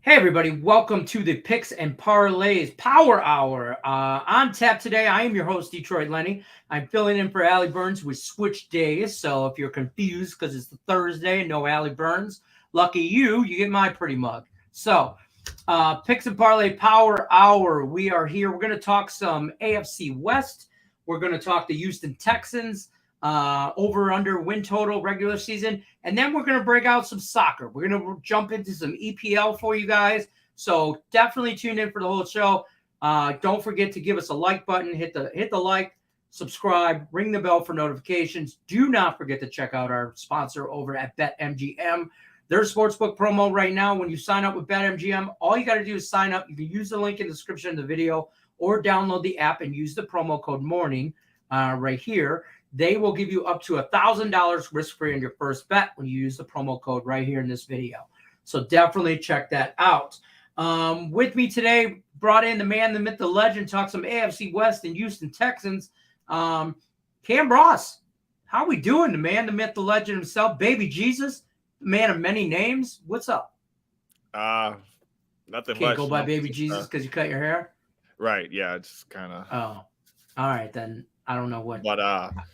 Hey everybody, welcome to the Picks and Parlays Power Hour. On tap today, I am your host, Detroit Lenny. I'm filling in for Allie Burns with switch days, so if you're confused because it's the Thursday and no Allie Burns, lucky you get my pretty mug. So, Picks and Parlay Power Hour, we are here. We're going to talk some AFC West. We're going to talk the Houston Texans, over under win total regular season. And then we're going to break out some soccer. We're going to jump into some EPL for you guys. So definitely tune in for the whole show. Don't forget to give us a like button. Hit the like, subscribe, ring the bell for notifications. Do not forget to check out our sponsor over at BetMGM. Their sportsbook promo right now, when you sign up with BetMGM, all you got to do is sign up. You can use the link in the description of the video or download the app and use the promo code MORNING right here. They will give you up to $1,000 risk-free on your first bet when you use the promo code right here in this video. So definitely check that out. With me today, brought in the man, the myth, the legend, talk some AFC West and Houston Texans. Cam Ross, how we doing? The man, the myth, the legend himself, baby Jesus, the man of many names. What's up? Nothing Can't much. go by baby Jesus because you cut your hair? Right, yeah, it's kind of. Oh, all right then. I don't know what. But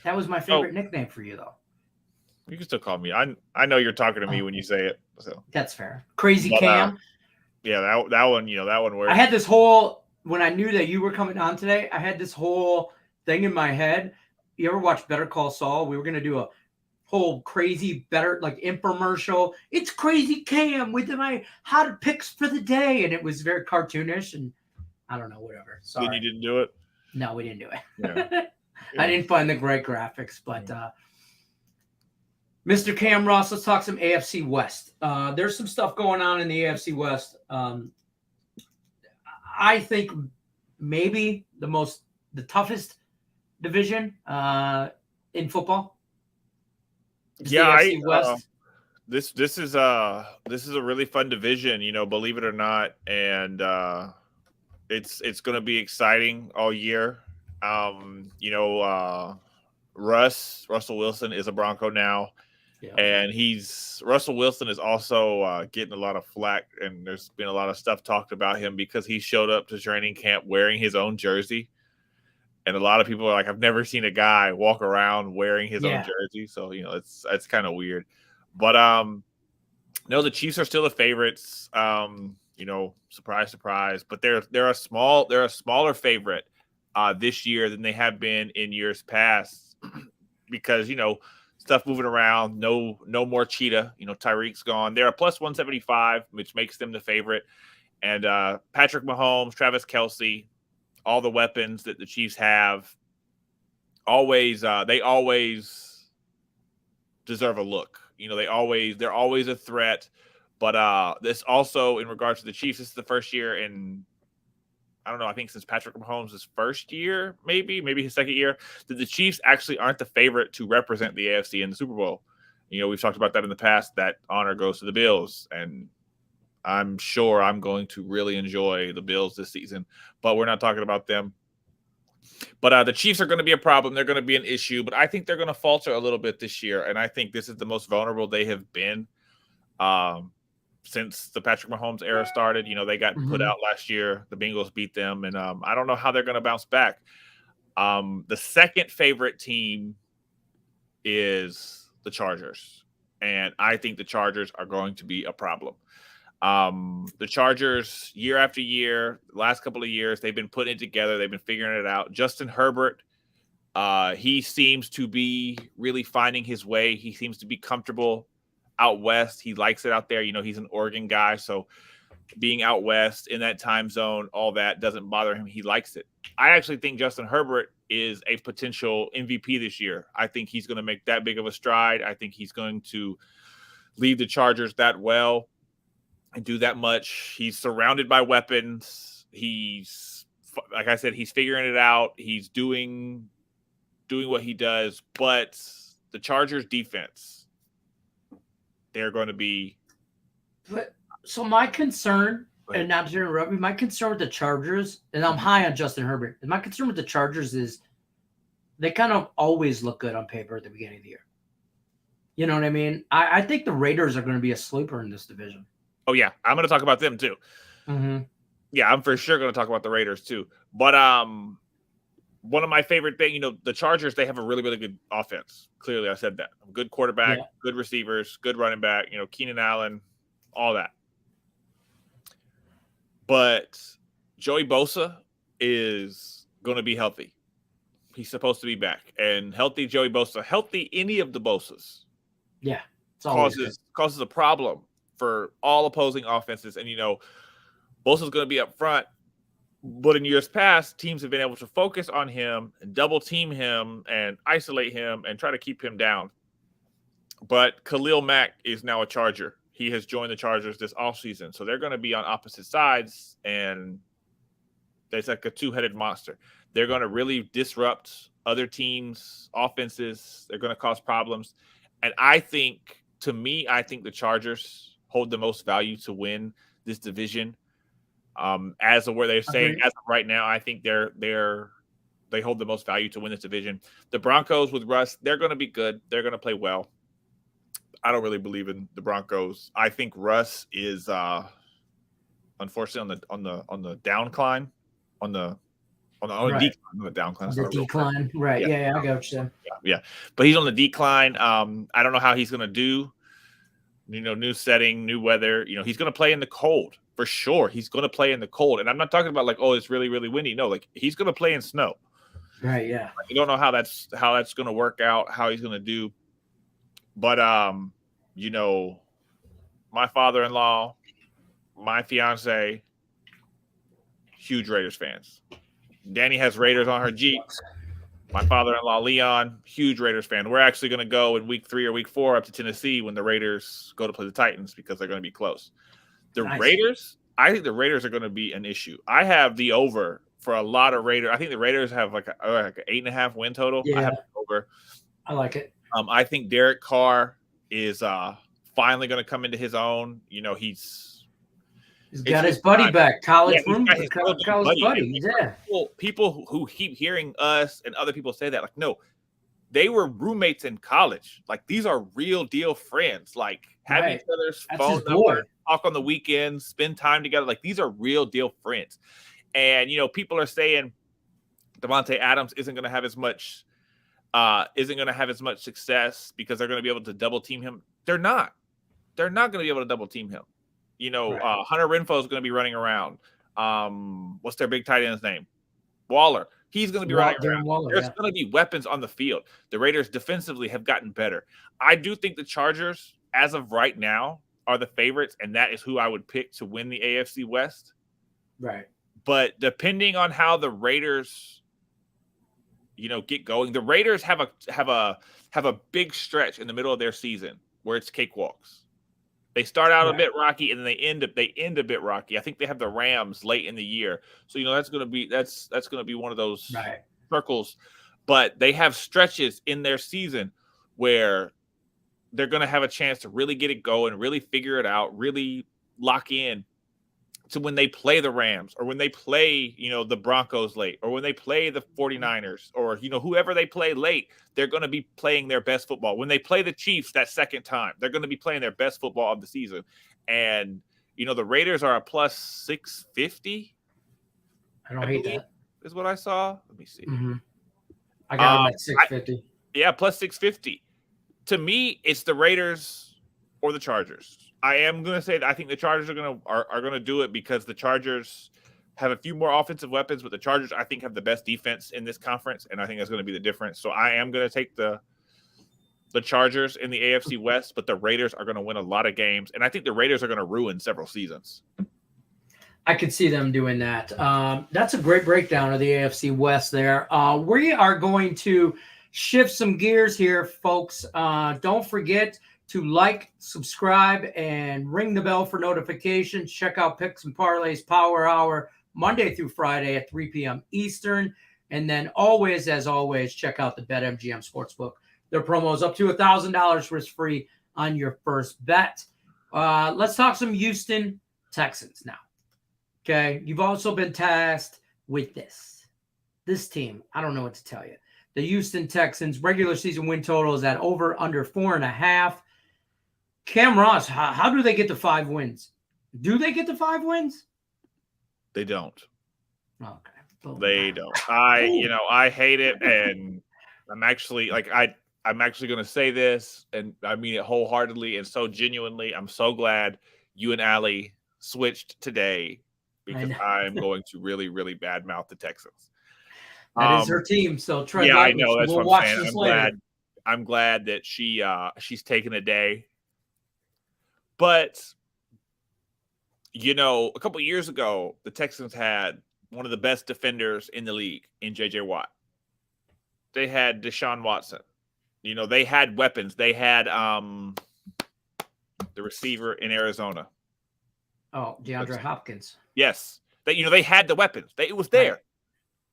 that was my favorite nickname for you, though. You can still call me. I know you're talking to me when you say it. So that's fair. Crazy Cam. Yeah, that one. That one worked. I had this whole when I knew that you were coming on today. I had this whole thing in my head. You ever watch Better Call Saul? We were gonna do a whole crazy infomercial. It's Crazy Cam with my hot picks for the day, and it was very cartoonish and I don't know, whatever. Sorry. Then you didn't do it. No, we didn't do it. Yeah. I didn't find the great graphics, but Mr. Cam Ross, let's talk some AFC West. There's some stuff going on in the AFC West. I think maybe the toughest division in football. West. This is a really fun division, believe it or not, and it's going to be exciting all year. Russell Wilson is a Bronco now, and Russell Wilson is also getting a lot of flack, and there's been a lot of stuff talked about him because he showed up to training camp wearing his own jersey, and a lot of people are like, I've never seen a guy walk around wearing his own jersey, so it's kind of weird, but no, the Chiefs are still the favorites, surprise, surprise, but they're a smaller favorite this year than they have been in years past because, stuff moving around, no more Cheetah, Tyreek's gone. They're a plus 175, which makes them the favorite. And Patrick Mahomes, Travis Kelce, all the weapons that the Chiefs have, they always deserve a look. They're always a threat. But this also, in regards to the Chiefs, this is the first year in, I don't know, I think since Patrick Mahomes' first year, maybe his second year, that the Chiefs actually aren't the favorite to represent the AFC in the Super Bowl. We've talked about that in the past. That honor goes to the Bills, and I'm sure I'm going to really enjoy the Bills this season, but we're not talking about them. But the Chiefs are going to be a problem. They're going to be an issue, but I think they're going to falter a little bit this year, and I think this is the most vulnerable they have been since the Patrick Mahomes era started. They got put out last year. The Bengals beat them, and I don't know how they're going to bounce back. The second favorite team is the Chargers, and I think the Chargers are going to be a problem. The Chargers, year after year, the last couple of years, they've been putting it together. They've been figuring it out. Justin Herbert, he seems to be really finding his way. He seems to be comfortable out west. He likes it out there. He's an Oregon guy, so being out west in that time zone, all that doesn't bother him. He likes it. I actually think Justin Herbert is a potential MVP this year. I think he's going to make that big of a stride. I think he's going to lead the Chargers that well and do that much. He's surrounded by weapons. He's, like I said, he's figuring it out. He's doing what he does, but the Chargers defense, they're going to be. So my concern, and not to interrupt me, my concern with the Chargers, and I'm high on Justin Herbert, and my concern with the Chargers is they kind of always look good on paper at the beginning of the year. You know what I mean? I think the Raiders are going to be a sleeper in this division. Oh yeah, I'm going to talk about them too. Mm-hmm. Yeah, I'm for sure going to talk about the Raiders too. But one of my favorite things, the Chargers, they have a really, really good offense. Clearly, I said that. Good quarterback, good receivers, good running back, Keenan Allen, all that. But Joey Bosa is going to be healthy. He's supposed to be back. And healthy Joey Bosa, healthy any of the Bosas, causes a problem for all opposing offenses. And, Bosa's going to be up front. But in years past, teams have been able to focus on him and double team him and isolate him and try to keep him down. But Khalil Mack is now a Charger. He has joined the Chargers this offseason. So they're going to be on opposite sides, and it's like a two-headed monster. They're going to really disrupt other teams' offenses. They're going to cause problems. And I think the Chargers hold the most value to win this division. As of where they're saying, as of right now, I think they hold the most value to win this division. The Broncos with Russ, they're going to be good. They're going to play well. I don't really believe in the Broncos. I think Russ is unfortunately on the downcline, on the decline, not the downcline. The decline, right? Yeah, I got what you're saying. Yeah, but he's on the decline. I don't know how he's going to do. New setting, new weather. He's going to play in the cold. For sure, he's going to play in the cold, and I'm not talking about like, oh, it's really, really windy. No, like he's going to play in snow. Right. Yeah. You don't know how that's going to work out, how he's going to do. But my father-in-law, my fiance, huge Raiders fans. Danny has Raiders on her Jeep. My father-in-law, Leon, huge Raiders fan. We're actually going to go in week 3 or week 4 up to Tennessee when the Raiders go to play the Titans because they're going to be close. Raiders, I think the Raiders are going to be an issue. I have the over for a lot of Raiders. I think the Raiders have like an 8.5 win total. Yeah. I have the over. I like it. I think Derek Carr is finally going to come into his own. He's got his buddy back, college buddy. Yeah. People who keep hearing us and other people say that, like, no, they were roommates in college. Like, these are real deal friends. Like, have each other's phone number, talk on the weekends, spend time together. Like, these are real deal friends. And people are saying Devontae Adams isn't going to have as much success because they're going to be able to double team him. They're not going to be able to double team him. Hunter Renfrow is going to be running around. What's their big tight end's name? Waller. He's going to be running around. There's going to be weapons on the field. The Raiders defensively have gotten better. I do think the Chargers, as of right now, are the favorites, and that is who I would pick to win the AFC West. Right. But depending on how the Raiders, get going, the Raiders have a big stretch in the middle of their season where it's cakewalks. They start out a bit rocky and then they end a bit rocky. I think they have the Rams late in the year, so that's going to be one of those circles. But they have stretches in their season where they're going to have a chance to really get it going, really figure it out, really lock in to when they play the Rams or when they play, the Broncos late or when they play the 49ers or, whoever they play late, they're going to be playing their best football. When they play the Chiefs that second time, they're going to be playing their best football of the season. And, the Raiders are a plus 650. I don't hate that. Is what I saw. Let me see. Mm-hmm. I got them at 650. Plus 650. To me, it's the Raiders or the Chargers. I am going to say that I think the Chargers are going to do it because the Chargers have a few more offensive weapons, but the Chargers, I think, have the best defense in this conference, and I think that's going to be the difference. So I am going to take the Chargers in the AFC West, but the Raiders are going to win a lot of games, and I think the Raiders are going to ruin several seasons. I could see them doing that. That's a great breakdown of the AFC West there. We are going to shift some gears here, folks. Don't forget to like, subscribe, and ring the bell for notifications. Check out Picks and Parlays Power Hour Monday through Friday at 3 p.m. Eastern. And then always, as always, check out the BetMGM Sportsbook. Their promo is up to $1,000 risk-free on your first bet. Let's talk some Houston Texans now. Okay, you've also been tasked with this. This team, I don't know what to tell you. The Houston Texans regular season win total is at over under 4.5. Cam Ross, how do they get to 5 wins? Do they get the 5 wins? They don't. Okay. They don't. I hate it, and I'm actually I'm actually going to say this, and I mean it wholeheartedly and so genuinely. I'm so glad you and Allie switched today because I'm going to really, really badmouth the Texans. That is her team, so tread yeah, I lightly. know. That's We'll what I'm watch saying. this later. I'm glad that she's taken a day. But a couple of years ago, the Texans had one of the best defenders in the league in J.J. Watt. They had Deshaun Watson. They had weapons. They had the receiver in Arizona. Oh, DeAndre Hopkins. Yes. They had the weapons. It was there. Right.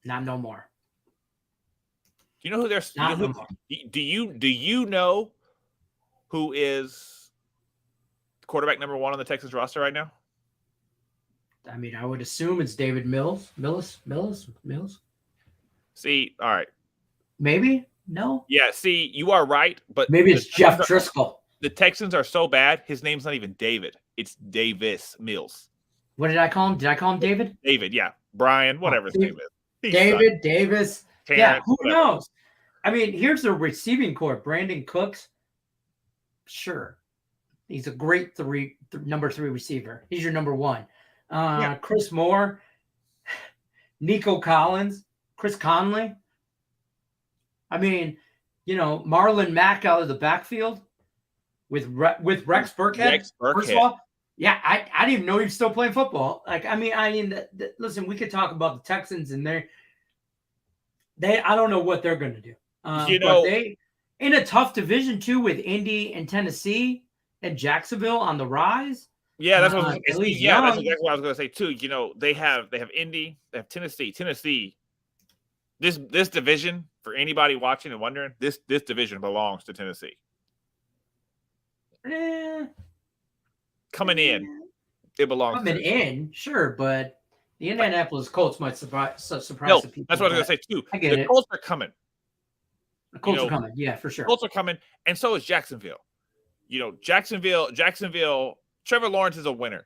Not no more. Do you know who they're Not no more. Do you know who is quarterback number 1 on the Texans roster right now? I mean, I would assume it's David Mills. See, all right. Maybe? No? Yeah, see, you are right, but maybe it's Jeff Driscoll. The Texans are so bad, his name's not even David. It's Davis Mills. What did I call him? Did I call him David? David, yeah. Brian, whatever his name is. David, Davis. Terrence, yeah, who whatever. knows? I mean, here's the receiving core. Brandon Cooks. Sure. He's a great number 3 receiver. He's your number 1. Chris Moore, Nico Collins, Chris Conley. I mean, Marlon Mack out of the backfield with Rex Burkhead. First of all, yeah, I didn't even know he was still playing football. Listen, we could talk about the Texans and I don't know what they're going to do. But they in a tough division too with Indy and Tennessee and Jacksonville on the rise. Yeah, that's what that's exactly what I was going to say too. They have Indy, they have Tennessee. This division, for anybody watching and wondering, this division belongs to Tennessee. Coming in, it belongs. Coming in, sure, but the Indianapolis Colts might surprise some people. That's what I was going to say too. I get the Colts are coming. The Colts are coming, yeah, for sure. Colts are coming, and so is Jacksonville. Jacksonville. Trevor Lawrence is a winner,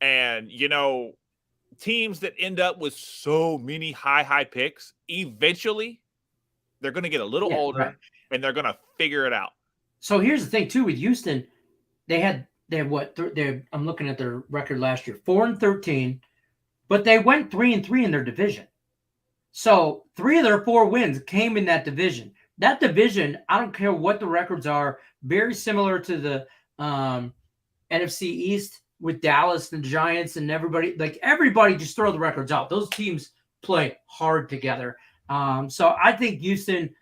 and teams that end up with so many high picks, eventually they're going to get a little older, and they're going to figure it out. So here's the thing too with Houston, they had what? I'm looking at their record last year, 4-13, but they went 3-3 in their division. So 3 of their 4 wins came in that division. That division, I don't care what the records are, very similar to the NFC East with Dallas and the Giants and everybody. Everybody just throw the records out. Those teams play hard together. So I think Houston,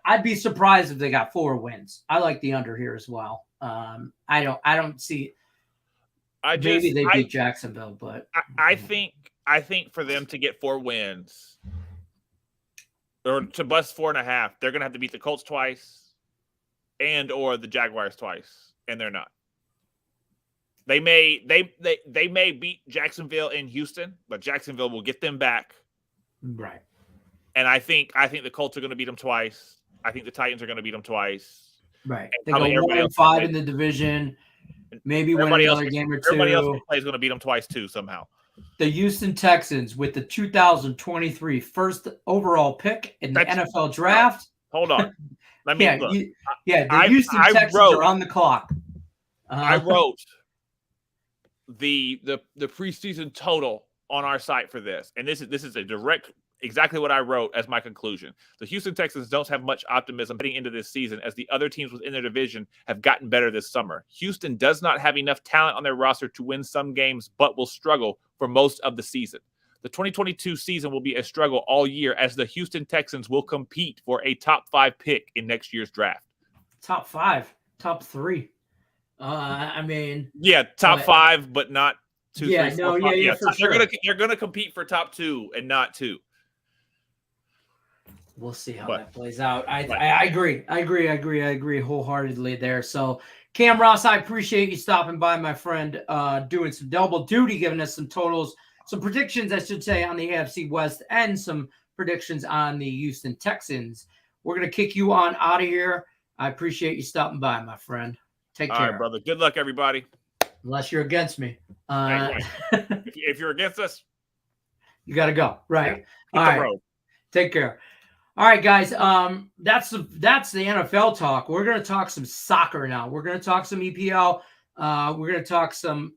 I'd be surprised if they got 4 wins. I like the under here as well. I don't see. Maybe they beat Jacksonville, but I think for them to get 4 wins or to bust 4.5, they're going to have to beat the Colts twice or the Jaguars twice, and they're not. They may beat Jacksonville in Houston, but Jacksonville will get them back. Right. And I think the Colts are going to beat them twice. I think the Titans are going to beat them twice. Right. They go 1-5 in the division. Maybe win another game or 2. Everybody else is going to beat them twice too somehow. The Houston Texans with the 2023 first overall pick in the NFL draft. Hold on. Let me look. The Houston Texans are on the clock. I wrote the preseason total on our site for this, and this is a direct exactly what I wrote as my conclusion. The Houston Texans don't have much optimism heading into this season as the other teams within their division have gotten better this summer. Houston does not have enough talent on their roster to win some games, but will struggle for most of the season. The 2022 season will be a struggle all year as the Houston Texans will compete for a top 5 pick in next year's draft. Top 5, top 3. I mean, top 5, but not 2. Yeah, 3, 4, no, 5. yeah, for sure. They're gonna compete for top 2 and not 2. We'll see how that plays out. I agree wholeheartedly there. So, Cam Ross, I appreciate you stopping by, my friend, doing some double duty, giving us some totals, some predictions, I should say, on the AFC West and some predictions on the Houston Texans. We're going to kick you on out of here. I appreciate you stopping by, my friend. Take care. All right, brother. Good luck, everybody. Unless you're against me. Right. If you're against us, you got to go. Right. Hit All the right. road. Take care. All right, guys. That's the NFL talk. We're gonna talk some soccer now. We're gonna talk some EPL. We're gonna talk some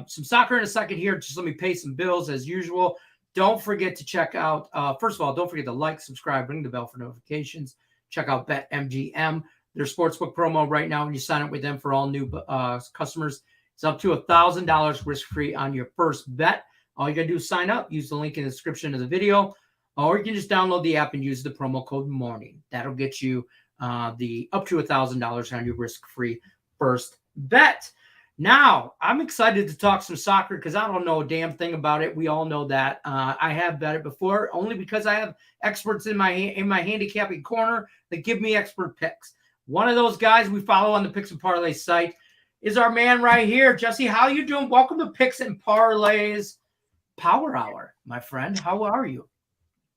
soccer in a second here. Just let me pay some bills as usual. Don't forget to check out. First of all, don't forget to like, subscribe, ring the bell for notifications. Check out BetMGM. Their sportsbook promo right now when you sign up with them for all new customers. It's up to $1,000 risk-free on your first bet. All you got to do is sign up. Use the link in the description of the video. Or you can just download the app and use the promo code MORNING. That'll get you the up to $1,000 on your risk-free first bet. Now, I'm excited to talk some soccer because I don't know a damn thing about it. We all know that. I have bet it before only because I have experts in my handicapping corner that give me expert picks. One of those guys we follow on the Picks and Parlays site is our man right here. Jesse, how you doing? Welcome to Picks and Parlays Power Hour, my friend. How are you?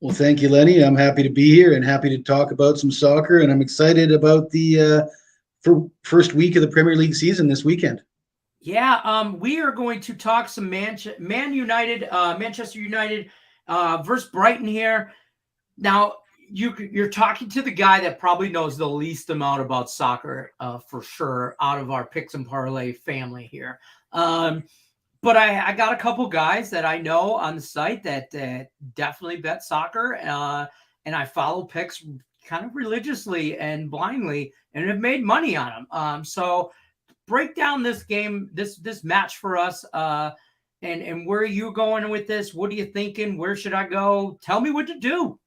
Well, thank you, Lenny. I'm happy to be here and happy to talk about some soccer, and I'm excited about the first week of the Premier League season this weekend. Yeah, we are going to talk some Manchester United versus Brighton here. Now, you're talking to the guy that probably knows the least amount about soccer for sure out of our Picks and Parlay family here. But I got a couple guys that I know on the site that definitely bet soccer, and I follow picks kind of religiously and blindly, and have made money on them. So break down this game, this match for us, and where are you going with this? What are you thinking? Where should I go? Tell me what to do.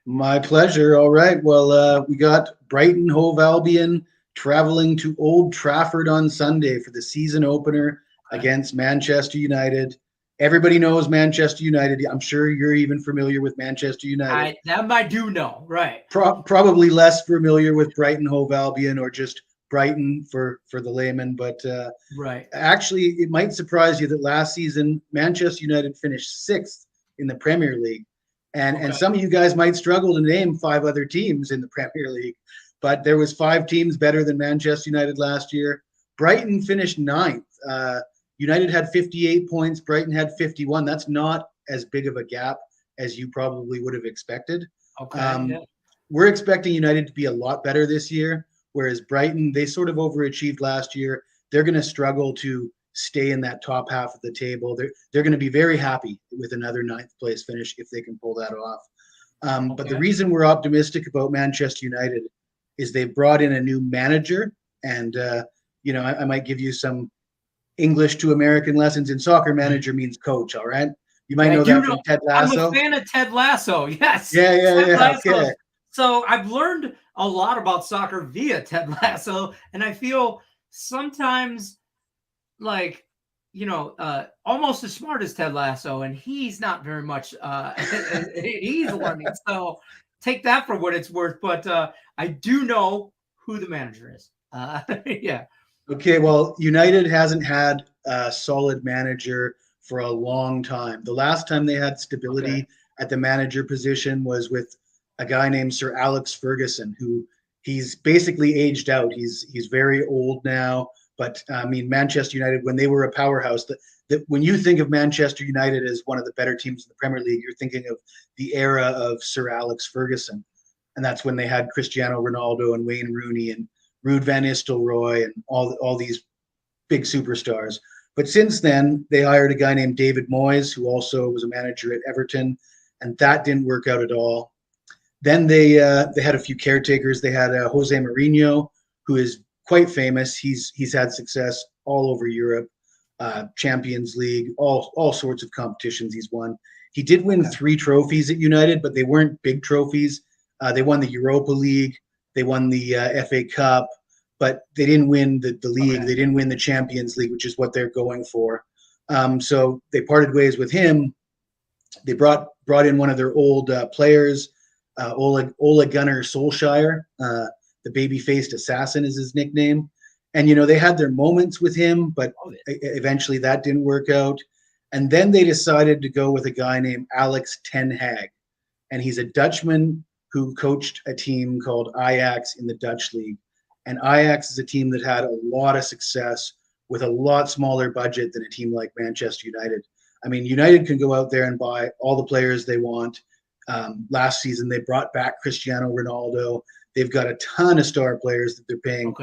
My pleasure. All right. Well, we got Brighton Hove Albion traveling to Old Trafford on Sunday for the season opener against Manchester United. Everybody knows Manchester United. I'm sure you're even familiar with Manchester United. I do know, right? Probably less familiar with Brighton Hove Albion, or just Brighton for the layman. But right. Actually, it might surprise you that last season Manchester United finished 6th in the Premier League. And some of you guys might struggle to name 5 other teams in the Premier League, but there was 5 teams better than Manchester United last year. Brighton finished 9th. United had 58 points. Brighton had 51. That's not as big of a gap as you probably would have expected. Okay. We're expecting United to be a lot better this year, whereas Brighton, they sort of overachieved last year. They're going to struggle to stay in that top half of the table. They're going to be very happy with another 9th place finish if they can pull that off. But the reason we're optimistic about Manchester United is they brought in a new manager, and I might give you some English to American lessons in soccer. Manager means coach. All right, you might know that from Ted Lasso. I'm a fan of Ted Lasso. Yes. Yeah. Okay. So I've learned a lot about soccer via Ted Lasso, and I feel sometimes like, almost as smart as Ted Lasso, and he's not very much. He's learning. So take that for what it's worth. But I do know who the manager is. Yeah. Okay. Well, United hasn't had a solid manager for a long time. The last time they had stability at the manager position was with a guy named Sir Alex Ferguson, who he's basically aged out. He's very old now. But I mean, Manchester United, when they were a powerhouse, that when you think of Manchester United as one of the better teams in the Premier League, you're thinking of the era of Sir Alex Ferguson. And that's when they had Cristiano Ronaldo and Wayne Rooney and Ruud van Nistelrooy and all these big superstars. But since then, they hired a guy named David Moyes, who also was a manager at Everton, and that didn't work out at all. Then they had a few caretakers. They had Jose Mourinho, who is quite famous. He's had success all over Europe, Champions League, all sorts of competitions he's won. He did win 3 trophies at United, but they weren't big trophies. They won the Europa League, they won the FA Cup, but they didn't win the league. They didn't win the Champions League, which is what they're going for. So they parted ways with him. They brought in one of their old players, Ole Gunnar Solskjaer. The baby-faced assassin is his nickname. And, they had their moments with him, but eventually that didn't work out. And then they decided to go with a guy named Alex ten Hag. And he's a Dutchman who coached a team called Ajax in the Dutch league. And Ajax is a team that had a lot of success with a lot smaller budget than a team like Manchester United. I mean, United can go out there and buy all the players they want. Last season, they brought back Cristiano Ronaldo. They've got a ton of star players that they're paying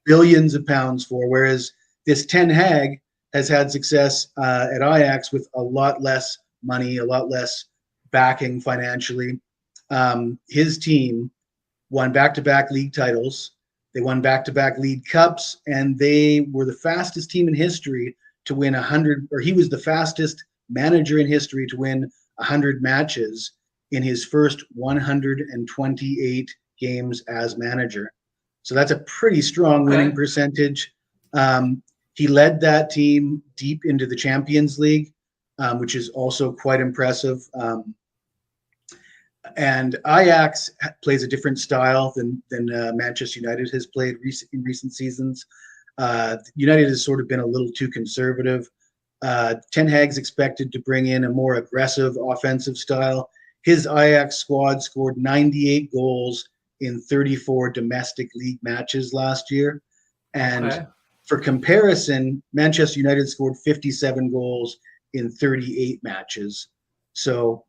billions of pounds for, whereas this Ten Hag has had success at Ajax with a lot less money, a lot less backing financially. His team won back-to-back league titles. They won back-to-back league cups, and they were the fastest team in history to win 100, or he was the fastest manager in history to win 100 matches in his first 128 games as manager. So that's a pretty strong winning percentage. He led that team deep into the Champions League, which is also quite impressive. And Ajax plays a different style than Manchester United has played in recent seasons. United has sort of been a little too conservative. Ten Hag's expected to bring in a more aggressive offensive style. His Ajax squad scored 98 goals in 34 domestic league matches last year. And for comparison, Manchester United scored 57 goals in 38 matches. So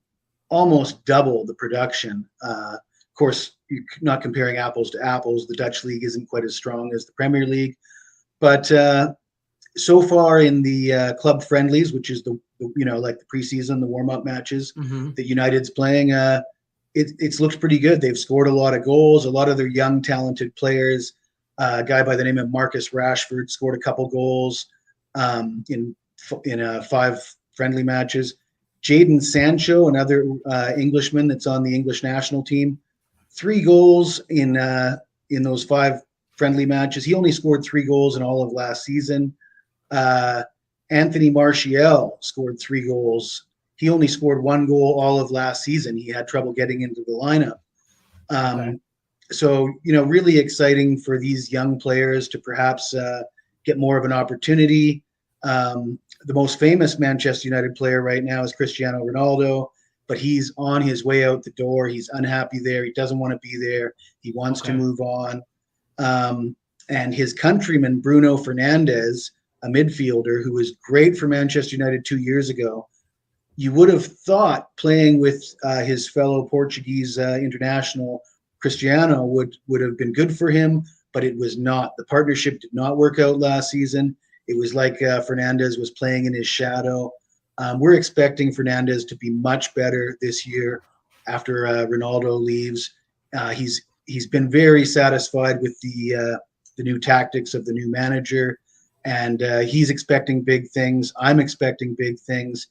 almost double the production. Of course, you're not comparing apples to apples. The Dutch league isn't quite as strong as the Premier League. But so far in the club friendlies, which is like the preseason, the warm-up matches that United's playing, it's looked pretty good. They've scored a lot of goals. A lot of their young, talented players. A guy by the name of Marcus Rashford scored a couple goals in 5 friendly matches. Jadon Sancho, another Englishman that's on the English national team, 3 goals in those 5 friendly matches. He only scored 3 goals in all of last season. Anthony Martial scored 3 goals. He only scored 1 goal all of last season. He had trouble getting into the lineup. So, really exciting for these young players to perhaps get more of an opportunity. The most famous Manchester United player right now is Cristiano Ronaldo, but he's on his way out the door. He's unhappy there. He doesn't want to be there. He wants to move on. And his countryman, Bruno Fernandes, a midfielder who was great for Manchester United 2 years ago, you would have thought playing with his fellow Portuguese international, Cristiano, would have been good for him, but it was not. The partnership did not work out last season. It was like Fernandes was playing in his shadow. We're expecting Fernandes to be much better this year after Ronaldo leaves. He's been very satisfied with the new tactics of the new manager, and he's expecting big things. I'm expecting big things,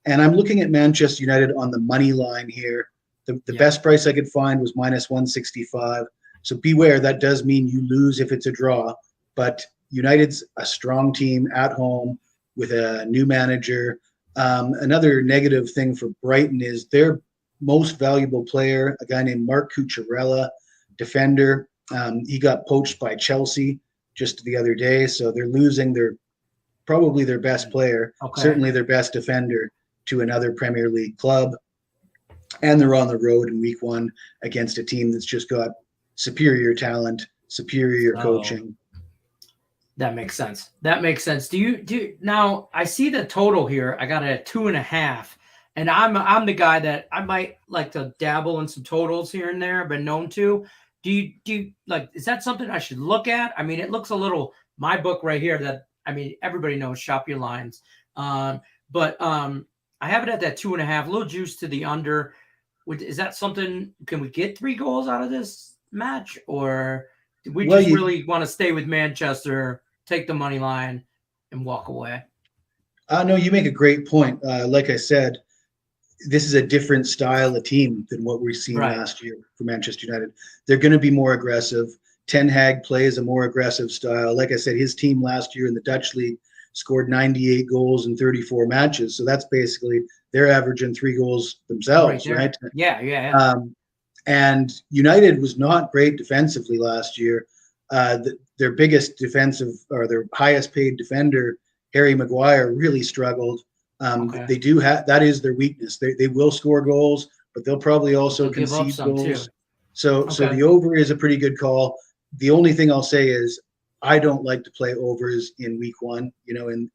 and I'm looking at Manchester United on the money line here. The best price I could find was -165. So beware, that does mean you lose if it's a draw, but United's a strong team at home with a new manager. Another negative thing for Brighton is their most valuable player, a guy named Mark Cucurella, defender. He got poached by Chelsea just the other day, so they're losing probably their best player, certainly their best defender, to another Premier League club. And they're on the road in week 1 against a team that's just got superior talent, superior coaching. That makes sense. Do you now? I see the total here. I got a 2.5, and I'm the guy that I might like to dabble in some totals here and there. I've been known to. Do you like? Is that something I should look at? I mean, it looks a little my book right here. That everybody knows shop your lines. But I have it at that 2.5. A little juice to the under. Is that something? Can we get 3 goals out of this match, or do we really want to stay with Manchester, take the money line, and walk away? No, you make a great point. Like I said, this is a different style of team than what we've seen last year for Manchester United. They're going to be more aggressive. Ten Hag plays a more aggressive style. Like I said, his team last year in the Dutch league scored 98 goals in 34 matches. So that's basically they're averaging 3 goals themselves, right? Yeah. And United was not great defensively last year. Their biggest defensive or their highest paid defender, Harry Maguire, really struggled. They do have that is their weakness. They will score goals, but they'll probably also concede goals. So the over is a pretty good call. The only thing I'll say is I don't like to play overs in week one, in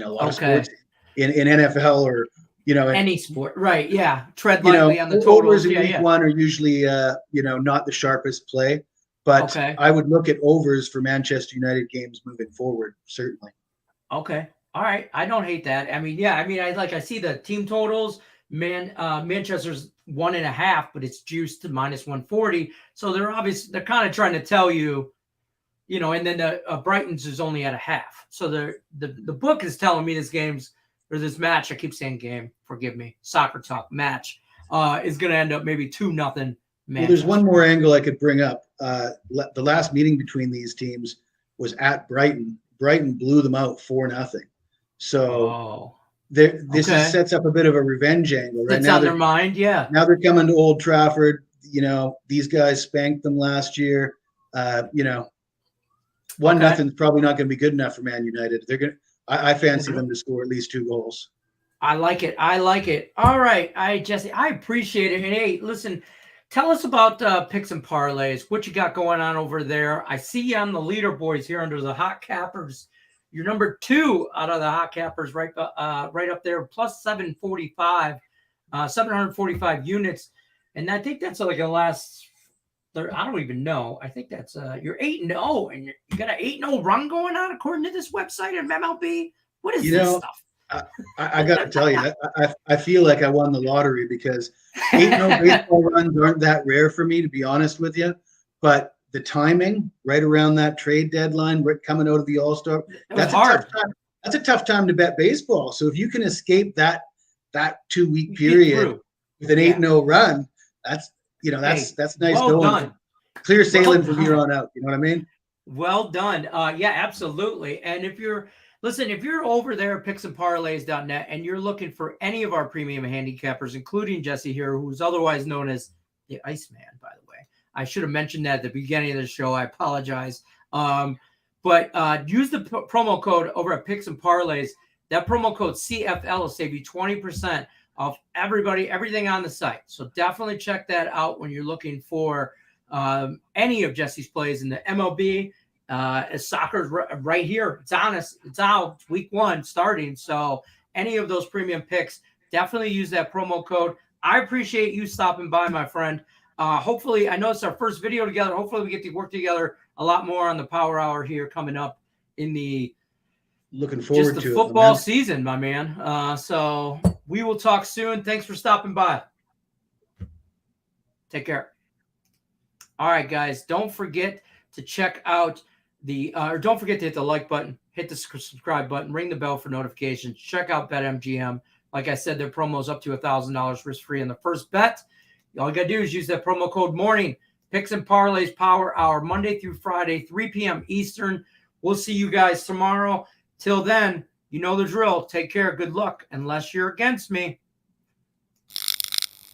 a lot of sports, in NFL or, any sport. Right. Yeah. Tread you know, lightly on the overs totals. in Yeah. week Yeah. one are usually, not the sharpest play, but I would look at overs for Manchester United games moving forward, certainly. Okay. All right. I don't hate that. I mean, yeah. I mean, I see the team totals. Manchester's 1.5, but it's juiced to -140. So they're kind of trying to tell you, and then Brighton's is only at 0.5. So the book is telling me this match. I keep saying game. Forgive me. Soccer talk match is going to end up maybe 2-0. Well, there's one more angle I could bring up. The last meeting between these teams was at Brighton. Brighton blew them out 4-0. So this sets up a bit of a revenge angle. Right it's now, on their mind. Yeah. Now they're coming to Old Trafford. These guys spanked them last year. 1-0 is probably not going to be good enough for Man United. They're going. I fancy them to score at least 2 goals. I like it. All right, Jesse, I appreciate it. And hey, listen, tell us about picks and parlays. What you got going on over there? I see you on the leaderboards here under the Hot Cappers. You're number 2 out of the Hot Cappers, right up there, plus 745 units. And I think that's like a last. I don't even know. I think that's you're 8-0, and you got an 8-0 run going on according to this website of MLB. What is this stuff? I got to tell you, I feel like I won the lottery because 8-0 baseball runs aren't that rare for me, to be honest with you. But the timing, right around that trade deadline, coming out of the All-Star, that's hard. That's a tough time to bet baseball. So if you can escape that 2-week period with an 8-0 run, that's nice going. Done. Clear sailing from here on out. You know what I mean? Well done. Yeah, absolutely. And if you're over there at picksandparlays.net and you're looking for any of our premium handicappers, including Jesse here, who's otherwise known as the Iceman, by the way. I should have mentioned that at the beginning of the show. I apologize. But use the promo code over at Picks and Parlays. That promo code CFL will save you 20% off everything on the site. So definitely check that out when you're looking for any of Jesse's plays in the MLB. Soccer's right here. It's honest. It's out. It's week 1 starting. So any of those premium picks, definitely use that promo code. I appreciate you stopping by, my friend. Hopefully, I know it's our first video together. Hopefully we get to work together a lot more on the Power Hour here coming up in the looking forward to football season, my man. So we will talk soon. Thanks for stopping by. Take care. All right, guys. Don't forget to check out don't forget to hit the like button, hit the subscribe button, ring the bell for notifications. Check out BetMGM. Like I said, their promo is up to $1,000 risk-free on the first bet. All you got to do is use that promo code MORNING. Picks and Parlays Power Hour, Monday through Friday, 3 p.m. Eastern. We'll see you guys tomorrow. Till then, you know the drill. Take care. Good luck, unless you're against me.